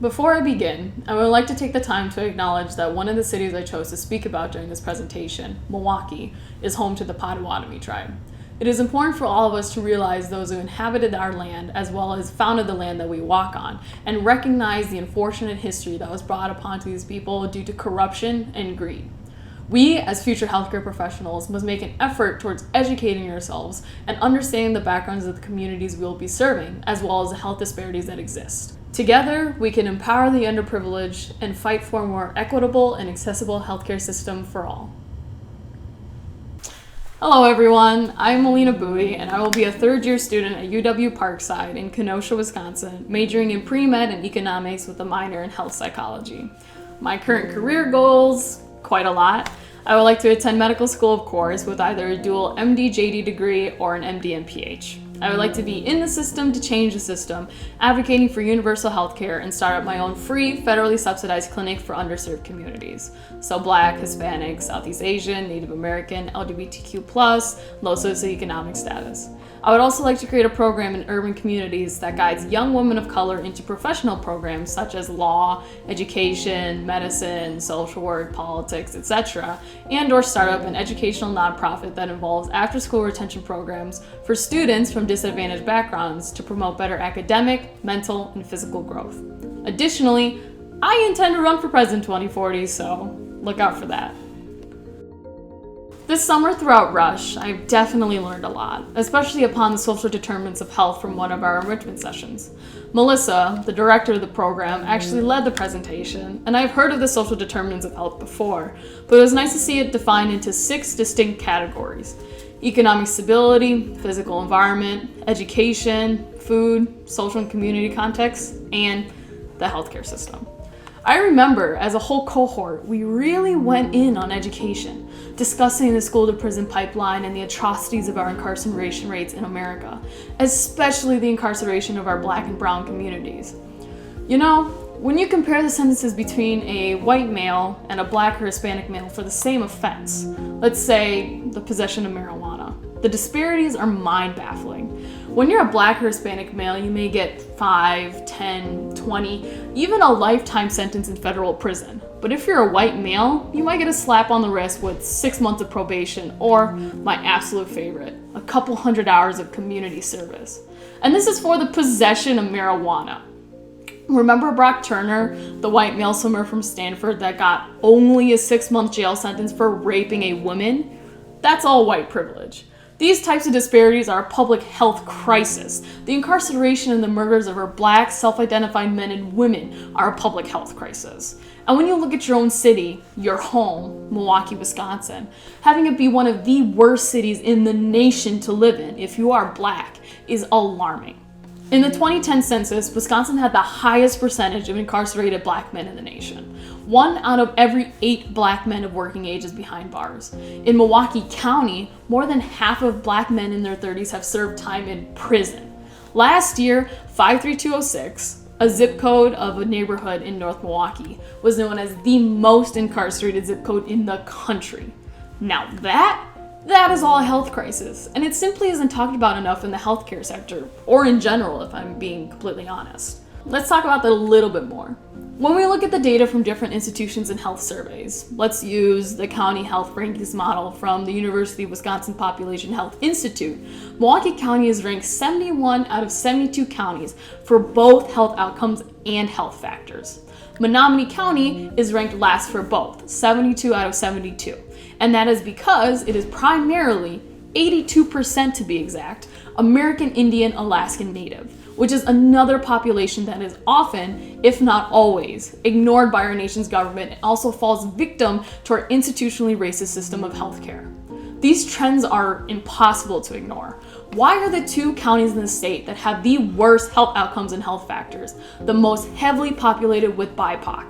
Before I begin, I would like to take the time to acknowledge that one of the cities I chose to speak about during this presentation, Milwaukee, is home to the Potawatomi tribe. It is important for all of us to realize those who inhabited our land as well as founded the land that we walk on, and recognize the unfortunate history that was brought upon to these people due to corruption and greed. We, as future healthcare professionals, must make an effort towards educating ourselves and understanding the backgrounds of the communities we will be serving, as well as the health disparities that exist. Together, we can empower the underprivileged and fight for a more equitable and accessible healthcare system for all. Hello everyone, I'm Molinna Bui, and I will be a third-year student at UW Parkside in Kenosha, Wisconsin, majoring in pre-med and economics with a minor in health psychology. My current career goals, quite a lot. I would like to attend medical school, of course, with either a dual MD-JD degree or an MD and PH. I would like to be in the system to change the system, advocating for universal healthcare, and start up my own free, federally subsidized clinic for underserved communities. So Black, Hispanic, Southeast Asian, Native American, LGBTQ+, low socioeconomic status. I would also like to create a program in urban communities that guides young women of color into professional programs such as law, education, medicine, social work, politics, etc., and or start up an educational nonprofit that involves after-school retention programs for students from disadvantaged backgrounds to promote better academic, mental, and physical growth. Additionally, I intend to run for president 2040, so look out for that. This summer throughout RUSCH, I've definitely learned a lot, especially upon the social determinants of health from one of our enrichment sessions. Melissa, the director of the program, actually led the presentation, and I've heard of the social determinants of health before, but it was nice to see it defined into 6 distinct categories: economic stability, physical environment, education, food, social and community context, and the healthcare system. I remember, as a whole cohort, we really went in on education, discussing the school-to-prison pipeline and the atrocities of our incarceration rates in America, especially the incarceration of our Black and brown communities. You know, when you compare the sentences between a white male and a Black or Hispanic male for the same offense, let's say the possession of marijuana, the disparities are mind-baffling. When you're a Black or Hispanic male, you may get 5, 10, 20, even a lifetime sentence in federal prison. But if you're a white male, you might get a slap on the wrist with 6 months of probation, or my absolute favorite, a couple hundred hours of community service. And this is for the possession of marijuana. Remember Brock Turner, the white male swimmer from Stanford that got only a 6-month jail sentence for raping a woman? That's all white privilege. These types of disparities are a public health crisis. The incarceration and the murders of our Black, self-identified men and women are a public health crisis. And when you look at your own city, your home, Milwaukee, Wisconsin, having it be one of the worst cities in the nation to live in if you are Black is alarming. In the 2010 census, Wisconsin had the highest percentage of incarcerated Black men in the nation. 1 out of every 8 Black men of working age is behind bars. In Milwaukee County, more than half of Black men in their 30s have served time in prison. Last year, 53206, a zip code of a neighborhood in North Milwaukee, was known as the most incarcerated zip code in the country. Now that is all a health crisis, and it simply isn't talked about enough in the healthcare sector, or in general, if I'm being completely honest. Let's talk about that a little bit more. When we look at the data from different institutions and health surveys, let's use the county health rankings model from the University of Wisconsin Population Health Institute. Milwaukee County is ranked 71 out of 72 counties for both health outcomes and health factors. Menominee County is ranked last for both, 72 out of 72. And that is because it is primarily, 82% to be exact, American Indian Alaskan Native, which is another population that is often, if not always, ignored by our nation's government and also falls victim to our institutionally racist system of healthcare. These trends are impossible to ignore. Why are the 2 counties in the state that have the worst health outcomes and health factors the most heavily populated with BIPOC?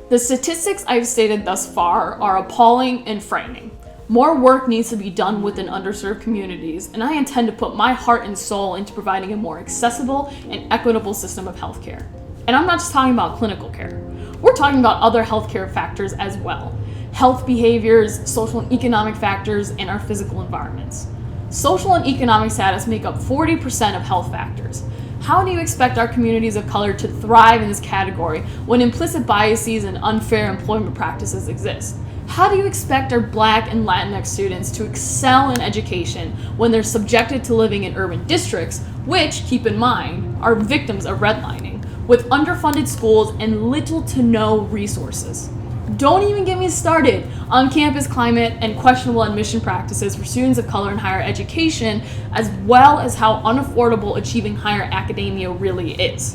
The statistics I've stated thus far are appalling and frightening. More work needs to be done within underserved communities, and I intend to put my heart and soul into providing a more accessible and equitable system of healthcare. And I'm not just talking about clinical care. We're talking about other healthcare factors as well. Health behaviors, social and economic factors, and our physical environments. Social and economic status make up 40% of health factors. How do you expect our communities of color to thrive in this category when implicit biases and unfair employment practices exist? How do you expect our Black and Latinx students to excel in education when they're subjected to living in urban districts, which, keep in mind, are victims of redlining, with underfunded schools and little to no resources? Don't even get me started on campus climate and questionable admission practices for students of color in higher education, as well as how unaffordable achieving higher academia really is.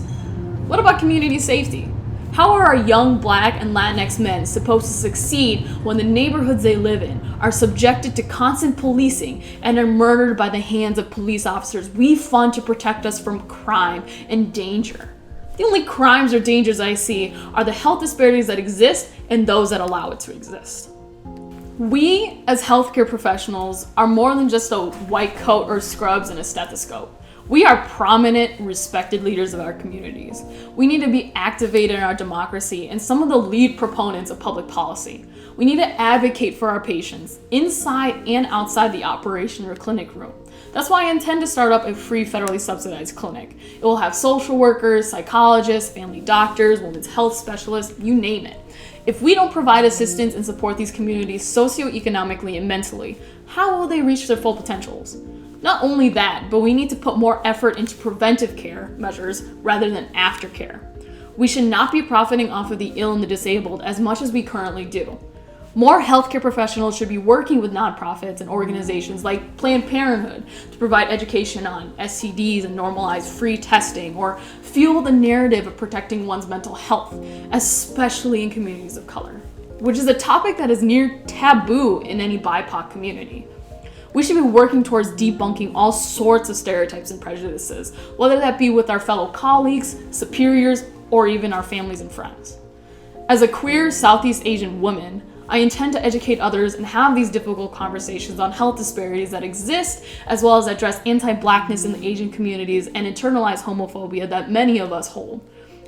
What about community safety? How are our young Black and Latinx men supposed to succeed when the neighborhoods they live in are subjected to constant policing and are murdered by the hands of police officers we fund to protect us from crime and danger? The only crimes or dangers I see are the health disparities that exist and those that allow it to exist. We, as healthcare professionals, are more than just a white coat or scrubs and a stethoscope. We are prominent, respected leaders of our communities. We need to be activated in our democracy and some of the lead proponents of public policy. We need to advocate for our patients inside and outside the operation or clinic room. That's why I intend to start up a free federally subsidized clinic. It will have social workers, psychologists, family doctors, women's health specialists, you name it. If we don't provide assistance and support these communities socioeconomically and mentally, how will they reach their full potentials? Not only that, but we need to put more effort into preventive care measures rather than aftercare. We should not be profiting off of the ill and the disabled as much as we currently do. More healthcare professionals should be working with nonprofits and organizations like Planned Parenthood to provide education on STDs and normalize free testing, or fuel the narrative of protecting one's mental health, especially in communities of color, which is a topic that is near taboo in any BIPOC community. We should be working towards debunking all sorts of stereotypes and prejudices, whether that be with our fellow colleagues, superiors, or even our families and friends. As a queer Southeast Asian woman, I intend to educate others and have these difficult conversations on health disparities that exist, as well as address anti-Blackness in the Asian communities and internalized homophobia that many of us hold.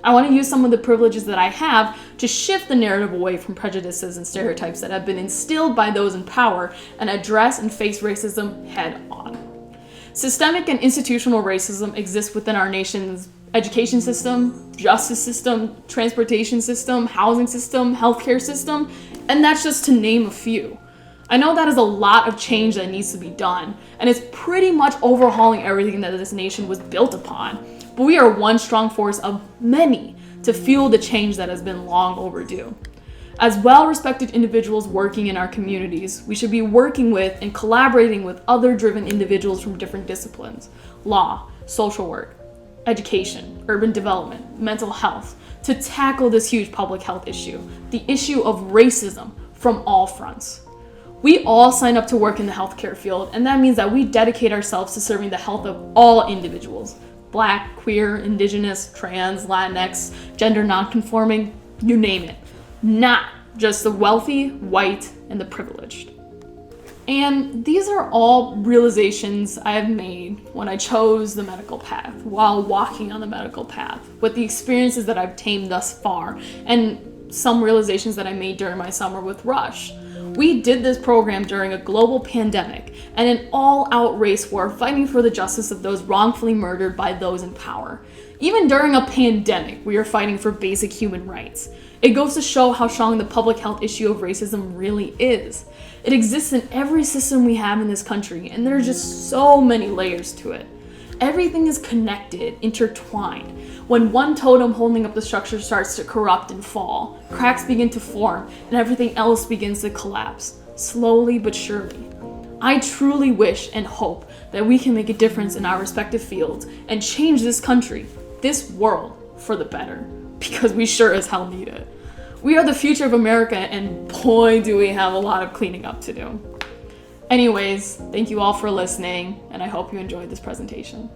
I want to use some of the privileges that I have to shift the narrative away from prejudices and stereotypes that have been instilled by those in power and address and face racism head on. Systemic and institutional racism exists within our nation's education system, justice system, transportation system, housing system, healthcare system, and that's just to name a few. I know that is a lot of change that needs to be done, and it's pretty much overhauling everything that this nation was built upon. But we are one strong force of many to fuel the change that has been long overdue. As well-respected individuals working in our communities, we should be working with and collaborating with other driven individuals from different disciplines: law, social work, education, urban development, mental health, to tackle this huge public health issue, the issue of racism from all fronts. We all sign up to work in the healthcare field, and that means that we dedicate ourselves to serving the health of all individuals: Black, queer, indigenous, trans, Latinx, gender nonconforming, you name it. Not just the wealthy, white, and the privileged. And these are all realizations I have made when I chose the medical path, while walking on the medical path, with the experiences that I've obtained thus far, and some realizations that I made during my summer with RUSCH. We did this program during a global pandemic and an all-out race war fighting for the justice of those wrongfully murdered by those in power. Even during a pandemic, we are fighting for basic human rights. It goes to show how strong the public health issue of racism really is. It exists in every system we have in this country, and there are just so many layers to it. Everything is connected, intertwined. When one totem holding up the structure starts to corrupt and fall, cracks begin to form, and everything else begins to collapse, slowly but surely. I truly wish and hope that we can make a difference in our respective fields and change this country, this world, for the better, because we sure as hell need it. We are the future of America, and boy, do we have a lot of cleaning up to do. Anyways, thank you all for listening, and I hope you enjoyed this presentation.